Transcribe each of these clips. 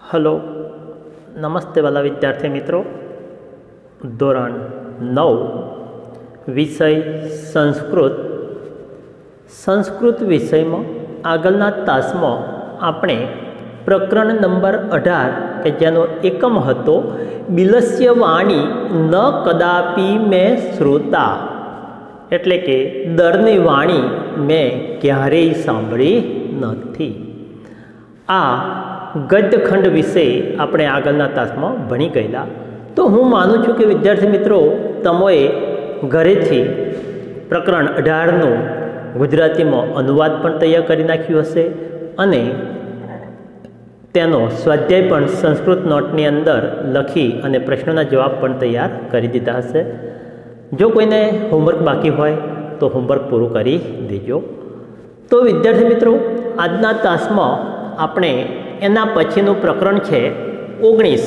Hello नमस्ते वाला विद्यार्थी मित्रों। धोरण 9 विषय संस्कृत विषय में आगलना तास में आपणे प्रकरण नंबर 18 के जेनो एकम हतो बिलस्य वाणी न कदापि में श्रोता एटले के दरनी वाणी मैं क्यारेय सांभળી नथी। आ गद्यखंड विषय अपने आगलना तास में भणी गयेला। तो हूँ मानु छूँ कि विद्यार्थी मित्रों तमोए घरेथी प्रकरण 18 गुजराती में अनुवाद पण तैयार करी नाख्युं हशे अने तेनो स्वाध्याय पण संस्कृत नोटनी अंदर लखी अने प्रश्नोना जवाब पण तैयार करी दीधा हशे। जो कोईने होमवर्क बाकी होय तो होमवर्क पूरु करी देजो। तो विद्यार्थी मित्रों आजना तास में आपणे एना पछीनुं प्रकरण छे 19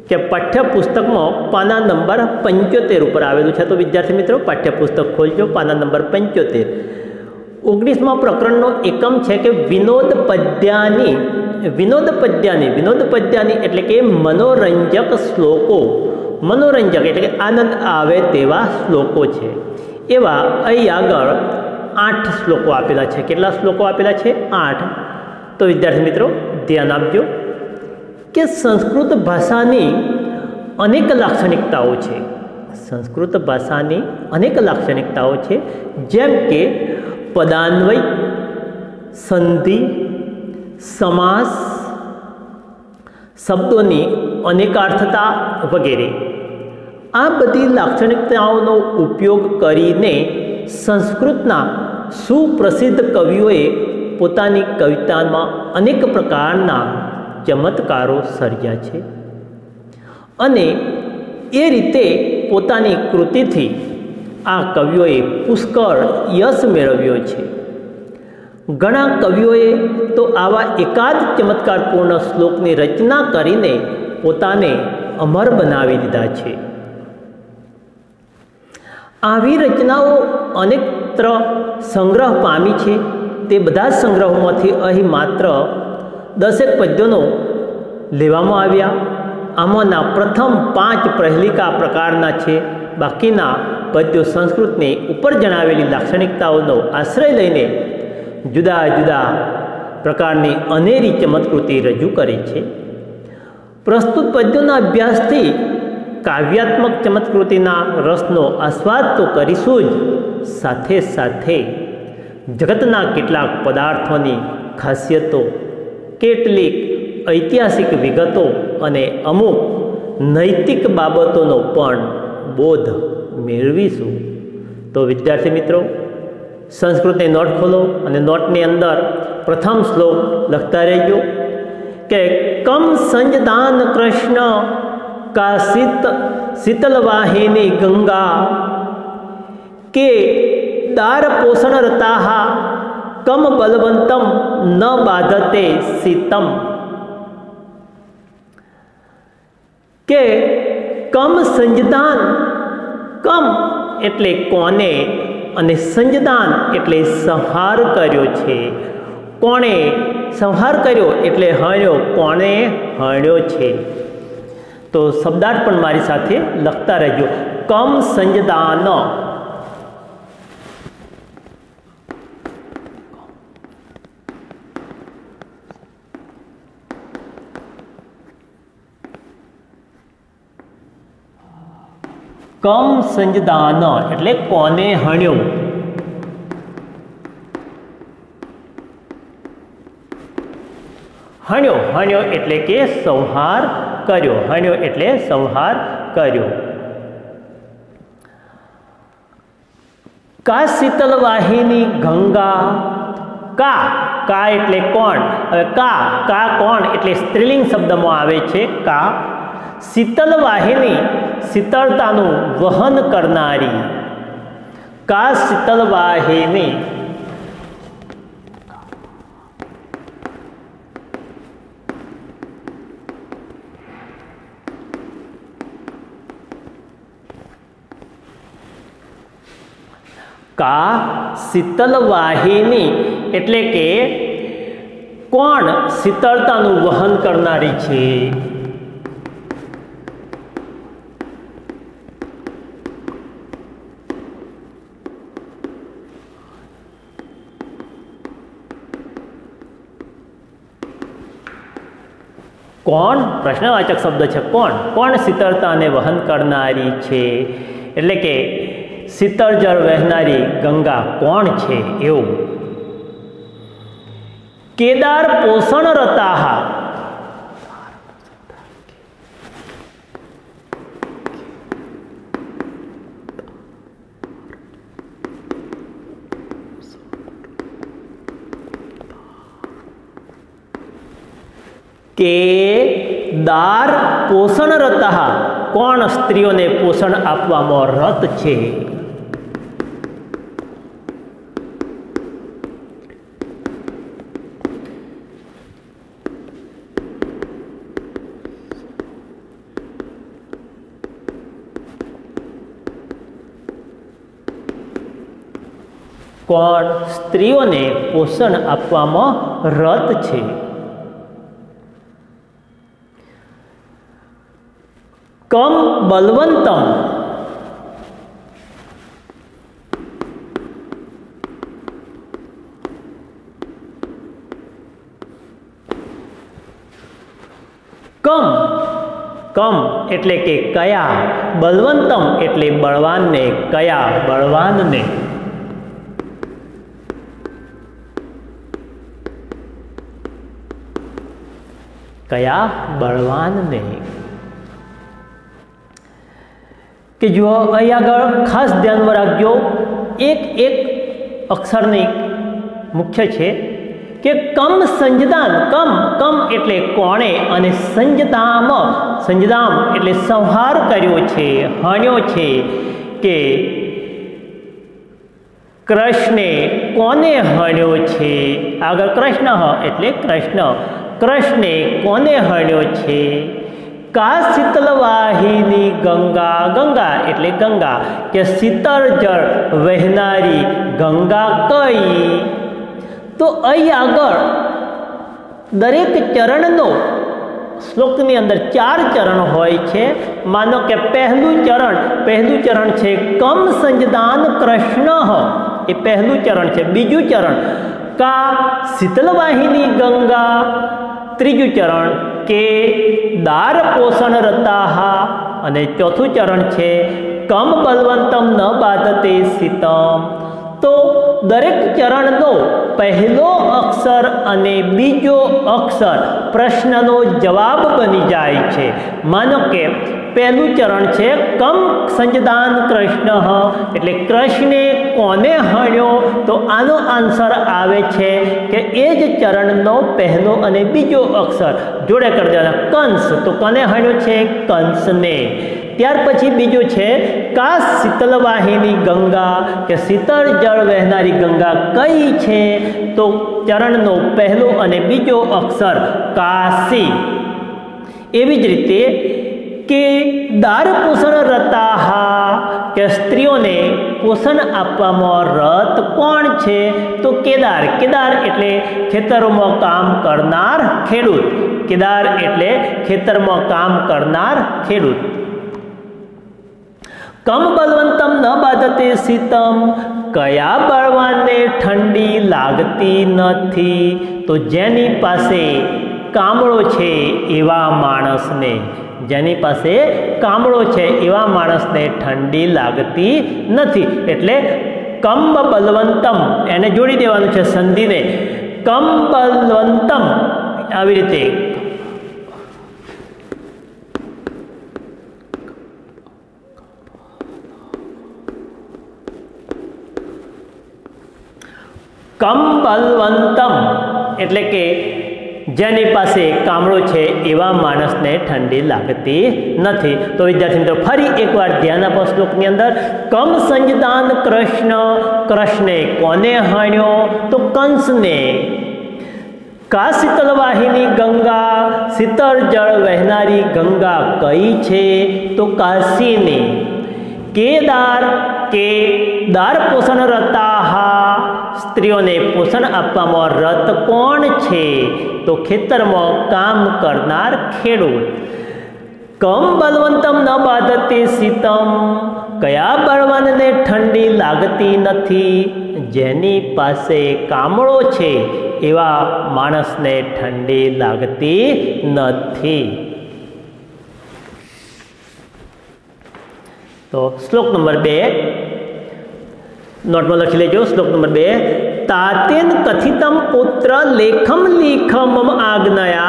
के पाठ्यपुस्तक में पाना नंबर 75 पर आवेलुं छे। तो विद्यार्थी मित्रों पाठ्यपुस्तक खोलजो, पाना नंबर 75। 19 प्रकरणनो एकम छे कि विनोद पद्यानी एटले के मनोरंजक श्लोको। मनोरंजक एटले के आनंद आवे तेवा श्लोको छे। एवा अहीं आगळ 8 श्लोको आपेला छे। केटला श्लोको आपेला छे? 8। तो विद्यार्थी मित्रों ध्यान आपजो कि संस्कृत भाषानी अनेक लाक्षणिकताओं छे। संस्कृत भाषानी अनेक लाक्षणिकताओं छे, जेम के पदान्वय, संधि, समास, शब्दोनी अनेकार्थता वगैरह। आ बधी लाक्षणिकताओं उपयोग करीने संस्कृतना सुप्रसिद्ध कविओए पोतानी कविता में अनेक प्रकारना चमत्कारों सर्ज्या छे अने ए रीते पोतानी कृतिथी आ कविओए पुष्कळ यश मेळव्यो छे। घणा कविओए तो आवा एकाद चमत्कारपूर्ण श्लोकनी रचना करीने पोताने अमर बनावी दीधा छे। आवी रचनाओ अनेकत्र संग्रह पामी छे। ते बधा संग्रहोमांथी अहीं मात्र 10 पद्योनो लेवामां आव्या। आमांना प्रथम 5 प्रहेलिका प्रकारना छे। बाकीना पद्यो संस्कृतनी उपर जणावेली लाक्षणिकताओनो आश्रय लईने जुदा जुदा प्रकारनी अनेरी चमत्कृति रजू करे छे। प्रस्तुत पद्योना अभ्यासथी काव्यात्मक चमत्कृतिना रसनो आस्वाद तो करीशुं ज, साथे साथे जगतना केटलाक पदार्थोनी खासियतो, केटलीक ऐतिहासिक विगतो अने अमुक नैतिक बाबतोनो पण बोध मेळवीशुं। तो विद्यार्थी मित्रों संस्कृतनी नोट खोलो अने नोटनी अंदर प्रथम श्लोक लखता रहिजो के कम संजदान कृष्ण का शीतलवाहिनी गंगा के दार पोषण रताः कम बलवंतम न बाधते शीतम। के कम संजदान, कम एटले कोने अने संजदान एटले संहार कर्यो छे। कोणे संहार कर्यो एटले हण्यो, कोणे हण्यो छे। तो शब्दार्थ पण मारी साथे लखता रहेजो। कम संजदान, कम संजदान एटले कोने हण्यो। हण्यो, हण्यो एटले के संहार कर्यो। हण्यो एटले संहार कर्यो। का शीतलवाहिनी गंगा। का एटले कोण। हवे का कोण एटले स्त्रीलिंग शब्दमां आवे छे का। शीतलवाहिनी शीतलतानुं वहन करनारी। का शीतलवाहिनी का शीतलवाहिनी एटले के કોણ શીતળતાનું વહન કરનારી છે? કોણ પ્રશ્નવાચક શબ્દ છે. કોણ શીતળતાને વહન કરનારી છે? એટલે કે શીતળ જળ વહેનારી ગંગા કોણ છે? એવું. કેદાર પોષણ રતાહા, કેદાર પોષણ રતાહા, કોણ સ્ત્રીઓને પોષણ આપવામાં રત છે? કોણ સ્ત્રીઓને પોષણ આપવામાં રત છે? કમ બલવંતમ, કમ એટલે કે કયા, બલવંતમ એટલે બળવાનને, કયા બળવાનને. કયા બળવાનને. કે જો અહીં આગળ ખાસ ધ્યાનમાં રાખજો, એક અક્ષરની મુખ્ય છે કે કમ સંજદાન. કમ એટલે કોણે, અને સંજદામ એટલે સંહાર કર્યો છે, હણ્યો છે. કે કૃષ્ણે કોને હણ્યો છે? આગળ કૃષ્ણ એટલે કૃષ્ણે કોને હણ્યો છે? કા શીતલવાહિની ગંગા એટલે ગંગા, કે શીતળ જળ વહેનારી ગંગા કઈ? તો અહીં આગળ દરેક ચરણનો શ્લોકની અંદર 4 ચરણ હોય છે. માનો કે પહેલું ચરણ છે કમ સંજદાન કૃષ્ણ, એ પહેલું ચરણ છે. બીજું ચરણ કા શીતલવાહિની ગંગા. ત્રીજું ચરણ કે દાર પોષણ રતાહા. અને ચોથું ચરણ છે કમ બલવંતમ ન બાધતે શીતમ. તો દરેક ચરણનો પહેલો અક્ષર અને બીજો અક્ષર પ્રશ્નનો જવાબ બની જાય છે. માનો કે પહેલું ચરણ છે કમ સંજદાન કૃષ્ણ, એટલે કૃષ્ણે કોને હણ્યો? તો આનો આન્સર આવે છે કે એ જ ચરણનો પહેલો અને બીજો અક્ષર જોડે કરી દેવાના. કંસ, તો કોને હણ્યો છે? કંસને. ત્યાર પછી બીજું છે કા શીતલવાહિની ગંગા, કે શીતળ જળ વહેનારી ગંગા કઈ છે? તો ચરણનો પહેલો અને બીજો અક્ષર કાશી. એવી જ રીતે કે દાર પોષણ રતાહા, કે સ્ત્રીઓને પોષણ આપવામાં રત કોણ છે? તો કેદાર એટલે ખેતરોમાં કામ કરનાર ખેડૂત. કેદાર એટલે ખેતરમાં કામ કરનાર ખેડૂત. કમ બલવંતમ ન બાધતે શીતમ, કયા બળવાનને ઠંડી લાગતી નથી? તો જેની પાસે કામળો છે એવા માણસને, જેની પાસે કામળો છે એવા માણસને ઠંડી લાગતી નથી. એટલે કમ બલવંતમ એને જોડી દેવાનું છે સંધિને. કમ બલવંતમ આવી રીતે કમ બલવંતમ એટલે કે જેની પાસે કામળો છે એવા માણસને ઠંડી લાગતી નથી. તો વિદ્યાર્થી મિત્રો ફરી એકવાર ધ્યાન આપો શ્લોકની અંદર. કમ સંજદાન કૃષ્ણે કોને હણ્યો? તો કંસને. કા શીતલવાહિની ગંગા, શીતળ જળ વહેનારી ગંગા કઈ છે? તો કાશીને. કેદાર પોષણ રતાહા, स्त्रीओने पोषण आपवामां रत कोण छे? तो खेतरमां काम करनार खेडूत। कम बलवंतम न बाधते शीतम, कया बलवानने ठंडी लागती नथी? जेनी पासे कामळो छे एवा माणसने ठंडी लागती नथी। तो श्लोक नंबर 2 नोट में लखी लेजो। श्लोक नंबर 2, तातेन कथितम पुत्र लेखम लिख मम आज्ञया,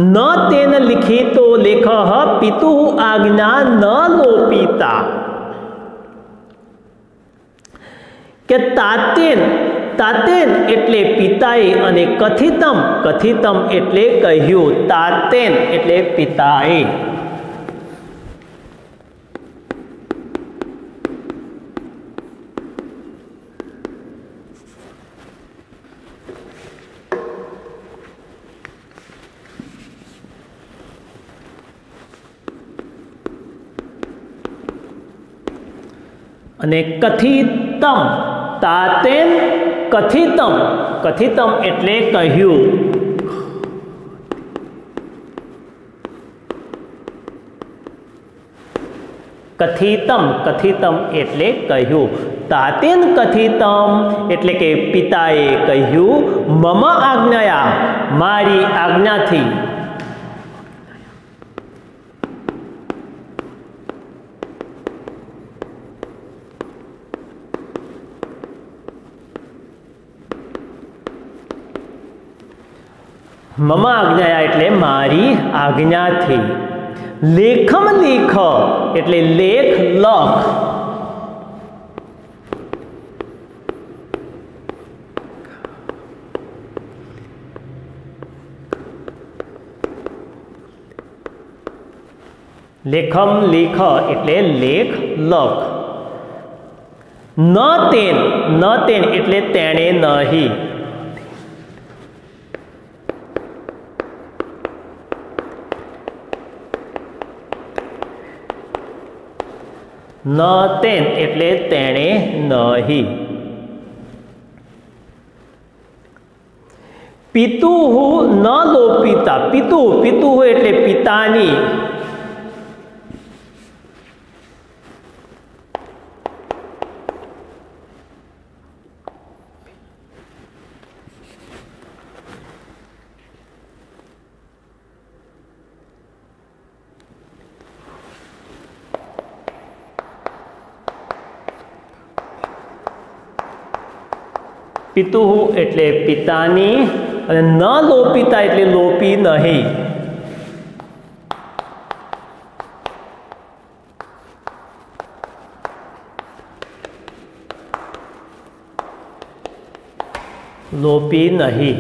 न तेन लिखितो लेखः पितुः आज्ञा न लोपिता। के तातेन, तातेन एटले पिताए अने कथितम, कथितम एटले कह्यु, तातेन एटले पिताए। अने कथितम, तातेन कथितम, कथितम एटले कह्यु। कथितम, कथितम एटले कह्यु। तातेन कथितम एटले के पिताए कह्यु, मम आज्ञया, मारी आज्ञाथी। मम आज्ञाया एटले मारी आज्ञाथी। लेखम लिख एटले लेख लख। लेखम लिख एटले लेख लख। न तेन, न तेन एटले तेणे नहीं। न तेन एटले तेणे नहीं। पितुः न लोपिता, पितु, पितुः एटले पितानी। पितुः एटले पितानी अने न लोपिता एटले लोपी नहीं। लोपी नहीं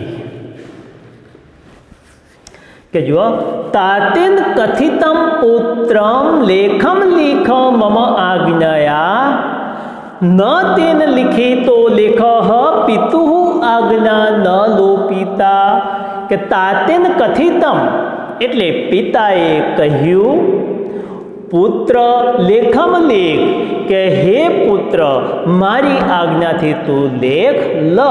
के जो तातेन कथितम पुत्रम लेखम लिख मम आज्ञया, न तेन लिखितो लेखः पितुः आज्ञा न लोपिता। के तातेन कथितम एटले पिताए कह्यु, पुत्र लेखम लेख, के हे पुत्र मारी आज्ञाथी तू लेख ल।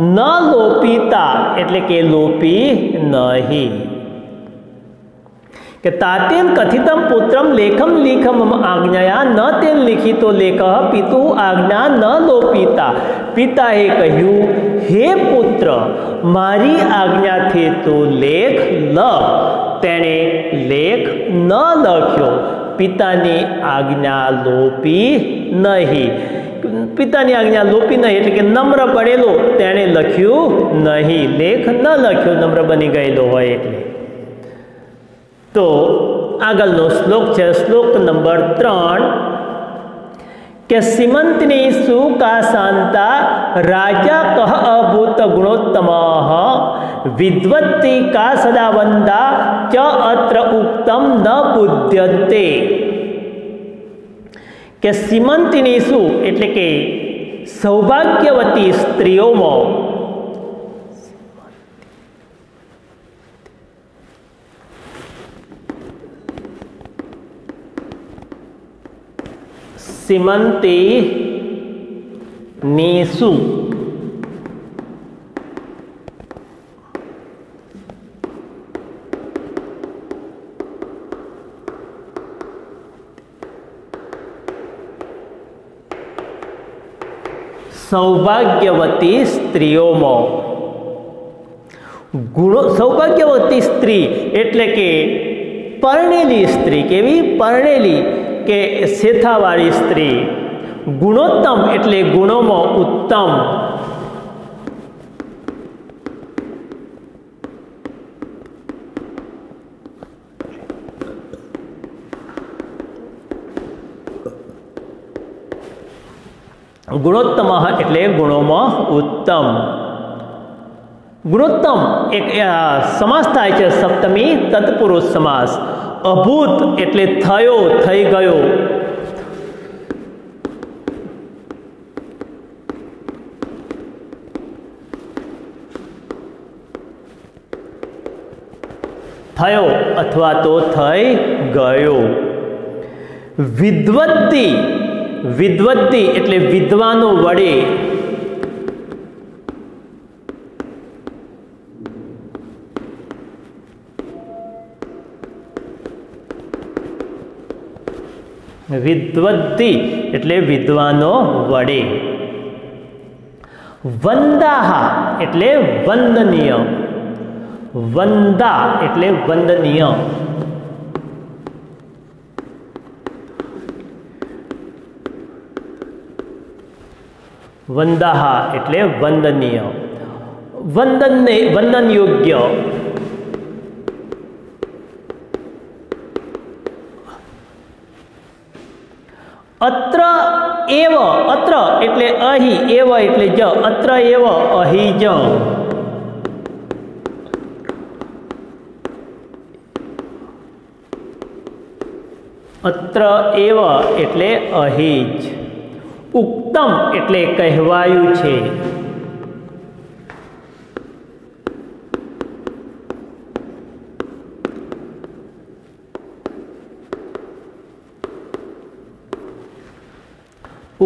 न लोपिता एटले के लोपी नहीं। के तातेन कथितम पुत्रम लेखम लिख मम आज्ञया, न तेन लिखितो लेखः पितुः आज्ञा न लोपिता। पिताए कह्यु, हे पुत्र मारी आज्ञाथी तू लेख ल। तेणे लेख न लख्यो, पितानी आज्ञा लोपी नहीं। पितानी आज्ञा लोपी नहीं एटले के नम्र बनेलो तेणे लख्यु नहीं। लेख न लख्यो, नम्र बनी गयेलो होय एटले। तो आगलनो श्लोक है श्लोक नंबर 3 के सीमंतनी सुका शांता राजा कह अभूत गुणोत्तमः विद्वत्ति का सदा वंदा च अत्र उक्तम न बुध्यन्ते। के सीमंतनीसु एटले के सौभाग्यवती स्त्रीओमां सीमंती नेषु सौभाग्यवती स्त्रीओमां गुणो सौभाग्यवती स्त्री एटले के परणेली स्त्री केवी परणेली के सेथावाળી स्त्री गुणोत्तम एटले गुणोमां उत्तम गुणोत्तम एटले गुणोमां उत्तम गुणोत्तम एक समास थाय छे सप्तमी तत्पुरुष समास अभूत एटले थयो थई गयो थयो अथवा तो थई गयो विद्वत्ती विद्वत्ती एटले विद्वानो वडे विद्वत्ती एटले विद्वानो वडे वंदाहा एटले वंदनीय वंदा एटले वंदनीय वंदाहा एटले वंदनीय वंदन योग्य अत्र एव अत्र एटले अही एव एटले ज अत्र एव अही ज अत्र एव एटले अही ज उक्तम एटले कहेवायुं छे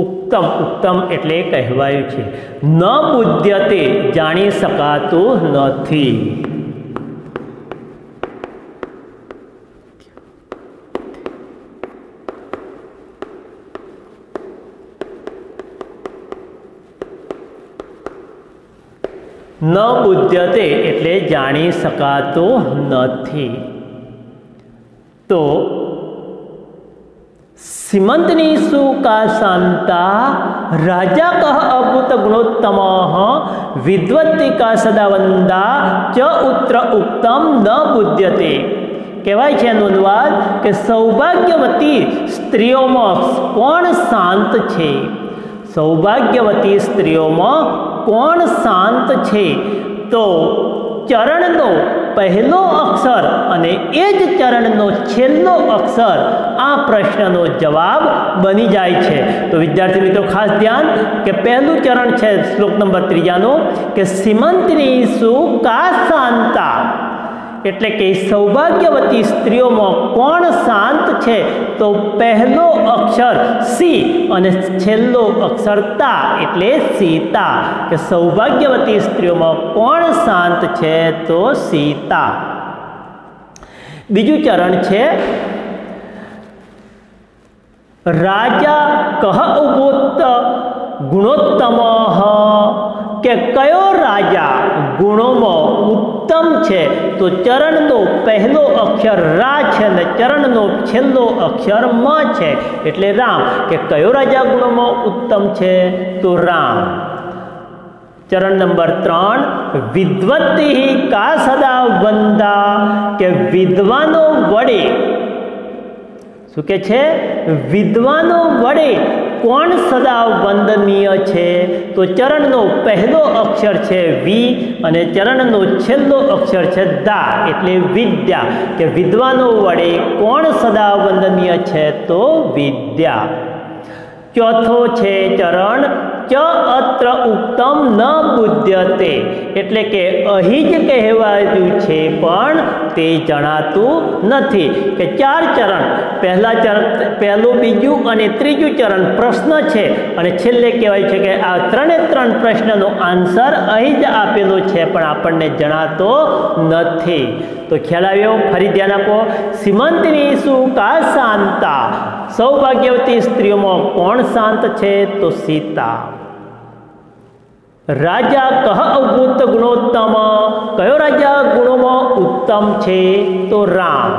उक्तम उक्तम एटले कहेवायुं छे न बुध्यते जाणी शकातुं नथी न बुध्यते एटले जाणी शकातो नथी तो सीमंतनी सुका शांता राजा कह अभूत गुणोत्तम विद्वत्ति का सदावंदा च उत्र उक्तम न बुध्यते कहेवाय छे अनुवाद के सौभाग्यवती स्त्रीओं में कोण शांत छे सौभाग्यवती स्त्रीओं में कोण शांत छे तो चरणनो पहलो अक्षर अने ए ज चरणनो छेल्लो अक्षर आ प्रश्ननो जवाब बनी जाय छे। तो विद्यार्थी मित्रों खास ध्यान के पहलू चरण छे श्लोक नंबर 3 नो के सीमंतनी सुका शांता एटले के सौभाग्यवती स्त्रीओं में कोण शांत छे तो पहलो अक्षर सी अने छेल्लो अक्षर ता एटले सीता के सौभाग्यवती स्त्रीओं में कोण शांत छे तो सीता। बीजू चरण छे राजा कह उभूत गुणोत्तम के कयो राजा गुणों में उत्तम छे तो चरण नो पहलो अक्षर रा छे ने चरण नो छेल्लो अक्षर म छे एटले राम के कयो राजा गुणों में उत्तम छे तो राम। चरण नंबर 3 विद्वत्ति का सदा वंदा के विद्वानो वडे शू के छे विद्वानो वडे कोण सदा वंदनीय छे तो चरण नो पहलो अक्षर छे वी अने चरण नो छेल्लो अक्षर छे दा एटले विद्या के विद्वानो वडे कोण सदा वंदनीय छे तो विद्या। चौथो छे चरण ચ અત્ર ઉક્તમ ન બુધ્યતે, એટલે કે અહીં જ કહેવાયું છે પણ તે જણાતું નથી. કે 4 ચરણ, પહેલું, બીજું અને ત્રીજું ચરણ પ્રશ્ન છે અને છેલ્લે કહેવાય છે કે આ 3 પ્રશ્નનો આન્સર અહીં જ આપેલો છે પણ આપણને જણાતો નથી. તો ખ્યાલ આવ્યો? ફરી ધ્યાન આપો. સીમંતિનીષુ કા શાંતા, સૌભાગ્યવતી સ્ત્રીઓમાં કોણ શાંત છે? તો સીતા. રાજા કહ અભૂત ગુણોત્તમ, કયો રાજા ગુણોમાં ઉત્તમ છે? તો રામ.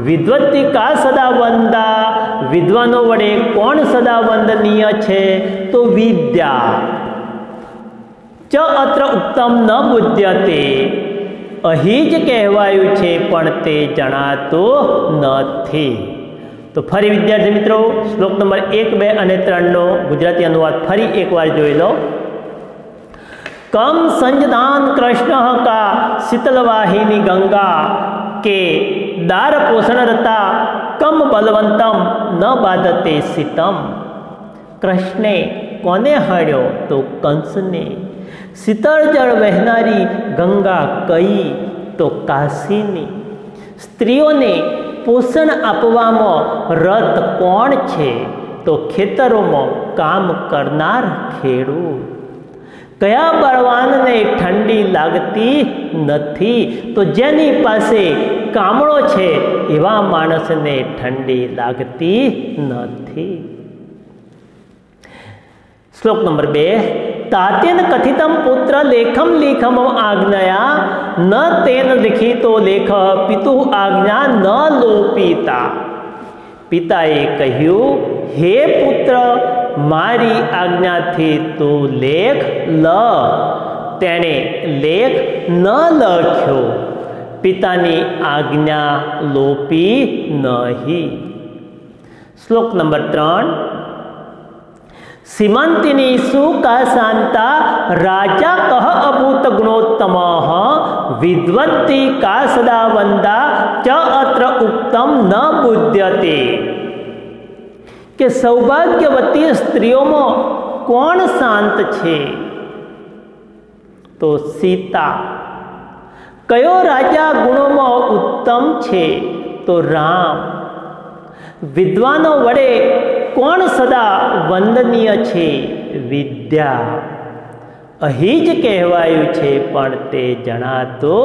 વિદ્વત્તિ કા સદા વંદા, વિદ્વાનો વડે કોણ સદા વંદનીય છે? તો વિદ્યા. ચ અત્ર ઉક્તમ ન બુધ્યતે, અહીં જ કહેવાયું છે પણ તે જણાતું નથી. તો ફરી વિદ્યાર્થી મિત્રો શ્લોક નંબર 1, 2 અને 3નો ગુજરાતી અનુવાદ ફરી એકવાર જોઈ લો. કમ સંજદાન કૃષ્ણ કા શીતલવાહિની ગંગા, કે દાર પોષણ રતા કમ બલવંતમ ન બાધતે શીતમ. કૃષ્ણે કોને હણ્યો? તો કંસને. શીતળ જળ વહેનારી ગંગા કઈ? તો કાશીની. સ્ત્રીઓને પોષણ આપવામાં રત કોણ છે? તો ખેતરોમાં કામ કરનાર ખેડૂત. કયા બળવાનને ઠંડી લાગતી નથી? તો જેની પાસે કામળો છે એવા માણસને ઠંડી લાગતી નથી. શ્લોક નંબર 2. તાત્યેન કથિતમ પુત્ર લેખમ લેખમ આજ્ઞયા, ન તેન લિખિતો લેખ પિતુ આજ્ઞા ન લોપિતા. પિતાએ કહ્યું, હે પુત્ર, મારી આજ્ઞાથી તું લેખ લ. તેણે લેખ ન લખ્યો, પિતાની આજ્ઞા લોપી નહીં. શ્લોક નંબર 3. सीमंतिनीषु का शांता, राजा कह अभूत गुणोत्तम, विद्वत्ति का सदा वंदा च अत्र उक्तम न बुध्यते. કે સૌભાગ્યવતી સ્ત્રીઓમાં કોણ શાંત છે? તો સીતા. કયો રાજા ગુણોમાં ઉત્તમ છે? તો રામ. વિદ્વાનો વડે કોણ સદા વંદનીય છે? વિદ્યા. અહીં જ કહેવાયું છે પણ તે જણાતો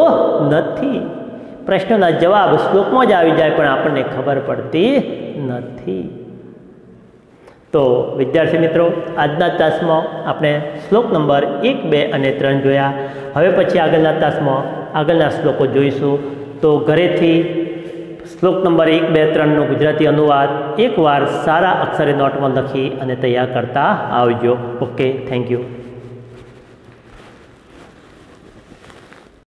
નથી. પ્રશ્નના જવાબ શ્લોકમાં જ આવી જાય પણ આપણને ખબર પડતી નથી. તો વિદ્યાર્થી મિત્રો, આજના તાસમાં આપણે શ્લોક નંબર 1, 2 અને 3 જોયા. હવે પછી આગળના તાસમાં આગળના શ્લોકો જોઈશું. તો ઘરેથી શ્લોક નંબર 1, 2, 3નો ગુજરાતી અનુવાદ એકવાર સારા અક્ષરે નોટમાં લખી અને તૈયાર કરતા આવજો. Okay, thank you.